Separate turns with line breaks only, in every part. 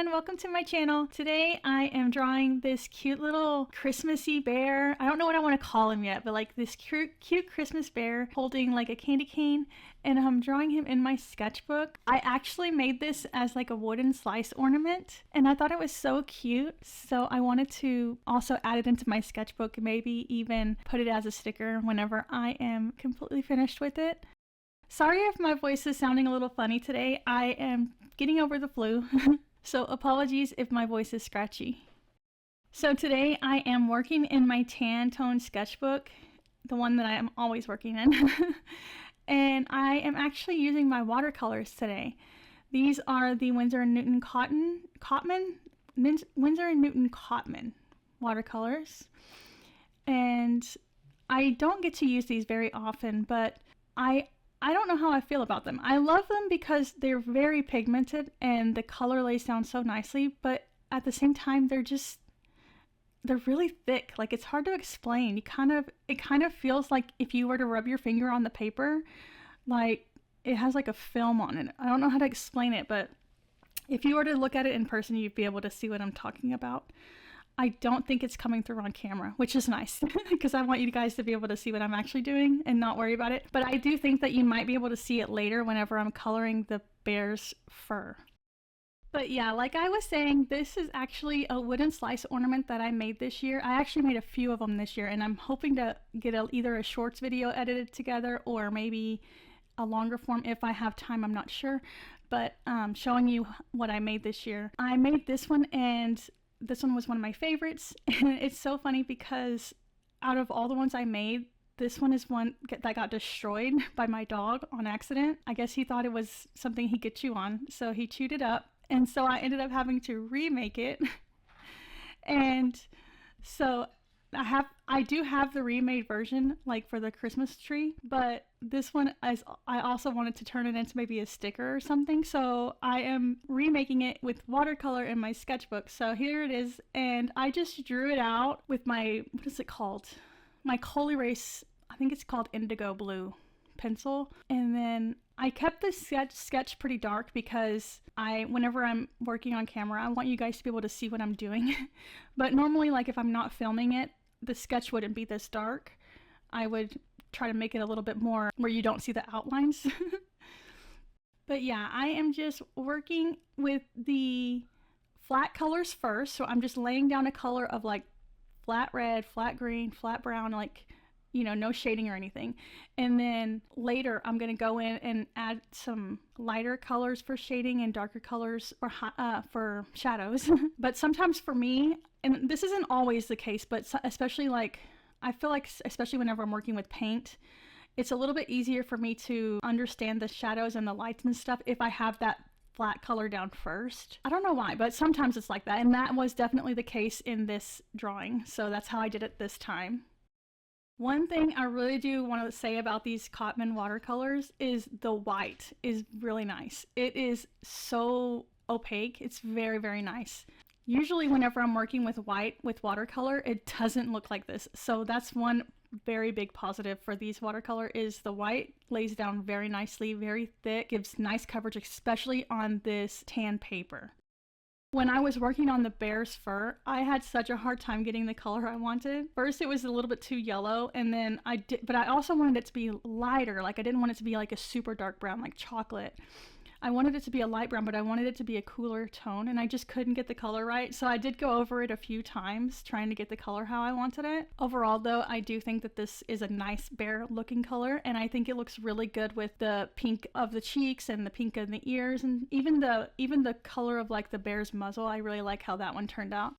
everyone, welcome to my channel. Today I am drawing this cute little Christmassy bear. I don't know what I want to call him yet, but like this cute Christmas bear holding like a candy cane, and I'm drawing him in my sketchbook. I actually made this as like a wooden slice ornament, and I thought it was so cute, so I wanted to also add it into my sketchbook and maybe even put it as a sticker whenever I am completely finished with it. Sorry if my voice is sounding a little funny today. I am getting over the flu, so apologies if my voice is scratchy. So today I am working in my tan tone sketchbook, the one that I am always working in, and I am actually using my watercolors today. These are the Winsor & Newton Cotman watercolors, and I don't get to use these very often, but I don't know how I feel about them. I love them because they're very pigmented and the color lays down so nicely, but at the same time they're really thick. Like, it's hard to explain. It kind of feels like if you were to rub your finger on the paper, like it has like a film on it. I don't know how to explain it, but if you were to look at it in person, you'd be able to see what I'm talking about. I don't think it's coming through on camera, which is nice because I want you guys to be able to see what I'm actually doing and not worry about it. But I do think that you might be able to see it later whenever I'm coloring the bear's fur. But yeah, like I was saying, this is actually a wooden slice ornament that I made this year. I actually made a few of them this year, and I'm hoping to get either a shorts video edited together or maybe a longer form if I have time, I'm not sure. But showing you what I made this year. I made this one, and this one was one of my favorites, and it's so funny because out of all the ones I made, this one is one that got destroyed by my dog on accident. I guess he thought it was something he could chew on, so he chewed it up, and so I ended up having to remake it. And so I do have the remade version, like for the Christmas tree, but this one I also wanted to turn it into maybe a sticker or something, so I am remaking it with watercolor in my sketchbook. So here it is, and I just drew it out with my, what is it called? My Kohl Erase, I think it's called Indigo Blue pencil, and then I kept the sketch pretty dark because whenever I'm working on camera, I want you guys to be able to see what I'm doing. But normally, like if I'm not filming it, the sketch wouldn't be this dark. I would try to make it a little bit more where you don't see the outlines. But yeah, I am just working with the flat colors first. So I'm just laying down a color of like flat red, flat green, flat brown, like, you know, no shading or anything. And then later I'm going to go in and add some lighter colors for shading and darker colors for shadows. But sometimes for me, and this isn't always the case, but especially like, I feel like especially whenever I'm working with paint, it's a little bit easier for me to understand the shadows and the lights and stuff if I have that flat color down first. I don't know why, but sometimes it's like that. And that was definitely the case in this drawing. So that's how I did it this time. One thing I really do want to say about these Cotman watercolors is the white is really nice. It is so opaque. It's very, very nice. Usually whenever I'm working with white with watercolor, it doesn't look like this. So that's one very big positive for these watercolor is the white lays down very nicely, very thick, gives nice coverage, especially on this tan paper. When I was working on the bear's fur, I had such a hard time getting the color I wanted. First, it was a little bit too yellow, and then but I also wanted it to be lighter. Like, I didn't want it to be like a super dark brown, like chocolate. I wanted it to be a light brown, but I wanted it to be a cooler tone, and I just couldn't get the color right. So I did go over it a few times trying to get the color how I wanted it. Overall though, I do think that this is a nice bear looking color, and I think it looks really good with the pink of the cheeks and the pink of the ears, and even the color of like the bear's muzzle. I really like how that one turned out.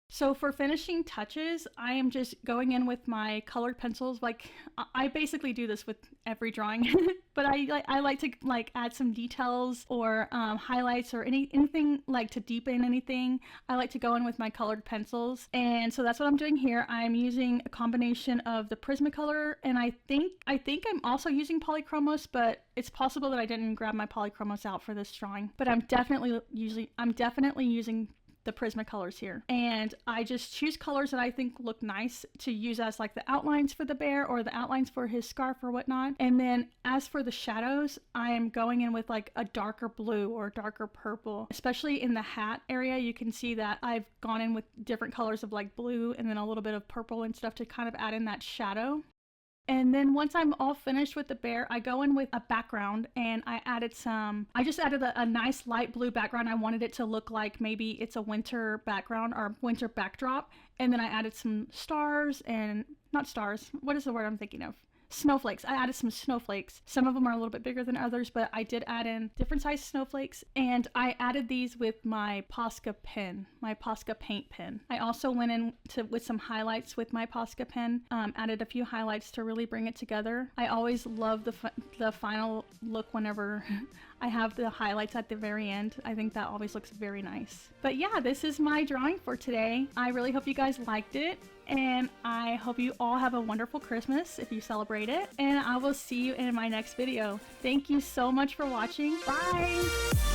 So for finishing touches, I am just going in with my colored pencils. Like, I basically do this with every drawing, but I like to like add some details or highlights or anything like to deepen anything. I like to go in with my colored pencils, and so that's what I'm doing here. I'm using a combination of the Prismacolor, and I think I'm also using polychromos, but it's possible that I didn't grab my polychromos out for this drawing. But I'm definitely using the Prismacolors here. And I just choose colors that I think look nice to use as like the outlines for the bear or the outlines for his scarf or whatnot. And then as for the shadows, I am going in with like a darker blue or darker purple. Especially in the hat area, you can see that I've gone in with different colors of like blue and then a little bit of purple and stuff to kind of add in that shadow. And then once I'm all finished with the bear, I go in with a background and I just added a nice light blue background. I wanted it to look like maybe it's a winter background or winter backdrop. And then I added some stars and, not stars, what is the word I'm thinking of? Snowflakes. I added some snowflakes. Some of them are a little bit bigger than others, but I did add in different size snowflakes, and I added these with my Posca pen, my Posca paint pen. I also went in with some highlights with my Posca pen, added a few highlights to really bring it together. I always love the final look whenever I have the highlights at the very end. I think that always looks very nice. But yeah, this is my drawing for today. I really hope you guys liked it, and I hope you all have a wonderful Christmas if you celebrate it, and I will see you in my next video. Thank you so much for watching. Bye!